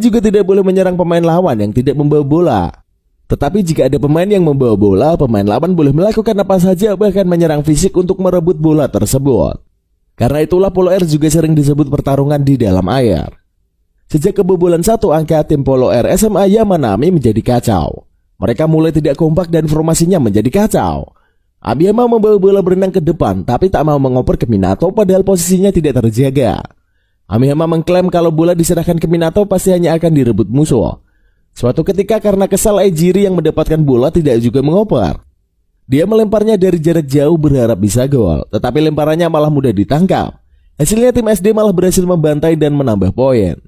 Juga tidak boleh menyerang pemain lawan yang tidak membawa bola. Tetapi jika ada pemain yang membawa bola, pemain lawan boleh melakukan apa saja bahkan menyerang fisik untuk merebut bola tersebut. Karena itulah Polo Air juga sering disebut pertarungan di dalam air. Sejak kebobolan 1 angka, tim Polo Air SMA Yamanami menjadi kacau. Mereka mulai tidak kompak dan formasinya menjadi kacau. Abiyama membawa bola berenang ke depan tapi tak mau mengoper ke Minato padahal posisinya tidak terjaga. Abiyama mengklaim kalau bola diserahkan ke Minato pasti hanya akan direbut musuh. Suatu ketika karena kesal, Ejiri yang mendapatkan bola tidak juga mengoper. Dia melemparnya dari jarak jauh berharap bisa gol, tetapi lemparannya malah mudah ditangkap. Hasilnya tim SD malah berhasil membantai dan menambah poin.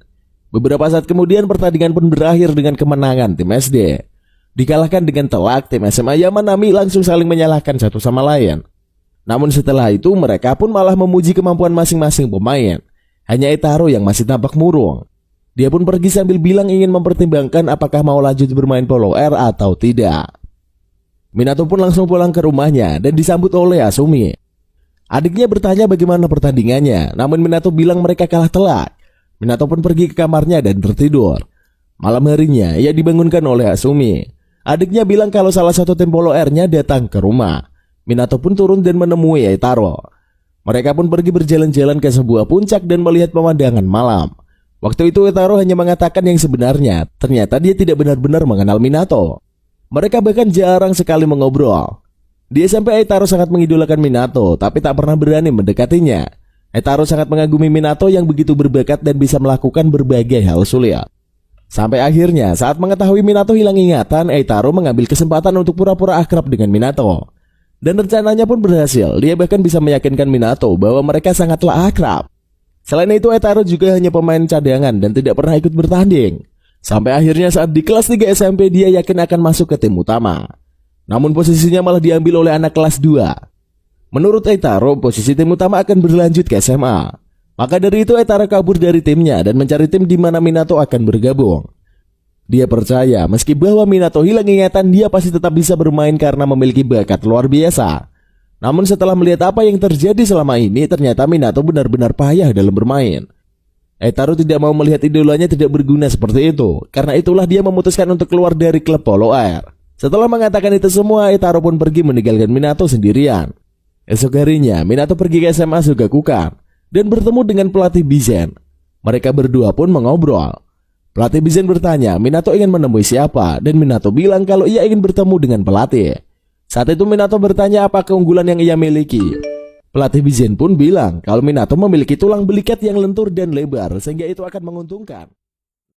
Beberapa saat kemudian pertandingan pun berakhir dengan kemenangan tim SD. Dikalahkan dengan telak, tim SMA Yamanami langsung saling menyalahkan satu sama lain. Namun setelah itu mereka pun malah memuji kemampuan masing-masing pemain. Hanya Eitaro yang masih tampak murung. Dia pun pergi sambil bilang ingin mempertimbangkan apakah mau lanjut bermain Polo Air atau tidak. Minato pun langsung pulang ke rumahnya dan disambut oleh Asumi. Adiknya bertanya bagaimana pertandingannya, namun Minato bilang mereka kalah telak. Minato pun pergi ke kamarnya dan tertidur. Malam harinya ia dibangunkan oleh Asumi. Adiknya bilang kalau salah satu tim Polo Air-nya datang ke rumah. Minato pun turun dan menemui Eitaro. Mereka pun pergi berjalan-jalan ke sebuah puncak dan melihat pemandangan malam. Waktu itu Eitaro hanya mengatakan yang sebenarnya. Ternyata dia tidak benar-benar mengenal Minato. Mereka bahkan jarang sekali mengobrol. Dia sampai Eitaro sangat mengidolakan Minato, tapi tak pernah berani mendekatinya. Eitaro sangat mengagumi Minato yang begitu berbakat dan bisa melakukan berbagai hal sulit. Sampai akhirnya saat mengetahui Minato hilang ingatan, Eitaro mengambil kesempatan untuk pura-pura akrab dengan Minato. Dan rencananya pun berhasil, dia bahkan bisa meyakinkan Minato bahwa mereka sangatlah akrab. Selain itu Eitaro juga hanya pemain cadangan dan tidak pernah ikut bertanding. Sampai akhirnya saat di kelas 3 SMP dia yakin akan masuk ke tim utama. Namun posisinya malah diambil oleh anak kelas 2. Menurut Eitaro, posisi tim utama akan berlanjut ke SMA. Maka dari itu Eitaro kabur dari timnya dan mencari tim di mana Minato akan bergabung. Dia percaya meski bahwa Minato hilang ingatan, dia pasti tetap bisa bermain karena memiliki bakat luar biasa. Namun setelah melihat apa yang terjadi selama ini, ternyata Minato benar-benar payah dalam bermain. Eitaro tidak mau melihat idolanya tidak berguna seperti itu. Karena itulah dia memutuskan untuk keluar dari klub Polo Air. Setelah mengatakan itu semua, Eitaro pun pergi meninggalkan Minato sendirian. Esok harinya Minato pergi ke SMA Sugakukan dan bertemu dengan pelatih Bizen. Mereka berdua pun mengobrol. Pelatih Bizen bertanya Minato ingin menemui siapa, dan Minato bilang kalau ia ingin bertemu dengan pelatih. Saat itu Minato bertanya apa keunggulan yang ia miliki. Pelatih Bizen pun bilang kalau Minato memiliki tulang belikat yang lentur dan lebar sehingga itu akan menguntungkan.